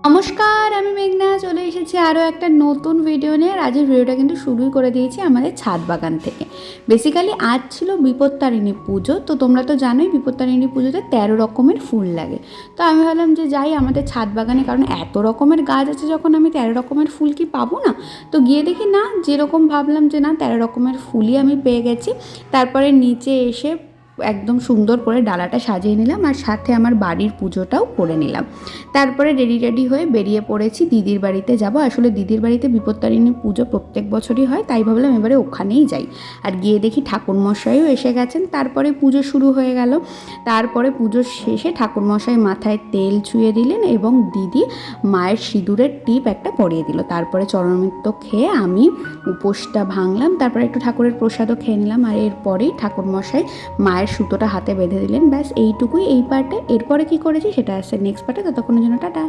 নমস্কার, আমি মেঘনা চলে এসেছি আরও একটা নতুন ভিডিও নিয়ে। আজকের ভিডিওটা কিন্তু শুরুই করে দিয়েছি আমাদের ছাদ বাগান থেকে। বেসিক্যালি আজ ছিল বিপত্তারিণী পুজো। তো তোমরা তো জানোই বিপত্তারিণী পুজোতে 13 রকমের ফুল লাগে। তো আমি ভাবলাম যে যাই আমাদের ছাদ বাগানে, কারণ এত রকমের গাছ আছে, যখন আমি 13 রকমের ফুল কি পাবো না? তো গিয়ে দেখি না, যেরকম ভাবলাম যে না 13 রকমের ফুলই আমি পেয়ে গেছি। তারপরে নিচে এসে একদম সুন্দর করে ডালাটা সাজিয়ে নিলাম, আর সাথে আমার বাড়ির পুজোটাও করে নিলাম। তারপরে রেডি হয়ে বেরিয়ে পড়েছি দিদির বাড়িতে যাব। আসলে দিদির বাড়িতে বিপত্তারিণী পুজো প্রত্যেক বছরই হয়, তাই ভাবলাম এবারে ওখানেই যাই। আর গিয়ে দেখি ঠাকুরমশাইও এসে গেছেন। তারপরে পুজো শুরু হয়ে গেল। তারপরে পুজোর শেষে ঠাকুরমশাই মাথায় তেল ছুঁয়ে দিলেন এবং দিদি মায়ের সিঁদুরের টিপ একটা পরিয়ে দিল। তারপরে চরণামৃত খেয়ে আমি উপোসটা ভাঙলাম। তারপরে একটু ঠাকুরের প্রসাদও খেয়ে নিলাম। আর এরপরেই ঠাকুরমশাই মায়ের সুতোটা হাতে বেঁধে দিলেন। ব্যাস এইটুকুই এই পার্টে। এরপরে কি করেছি সেটা আসছে নেক্সট পার্টে। ততক্ষণের জন্য টাটা।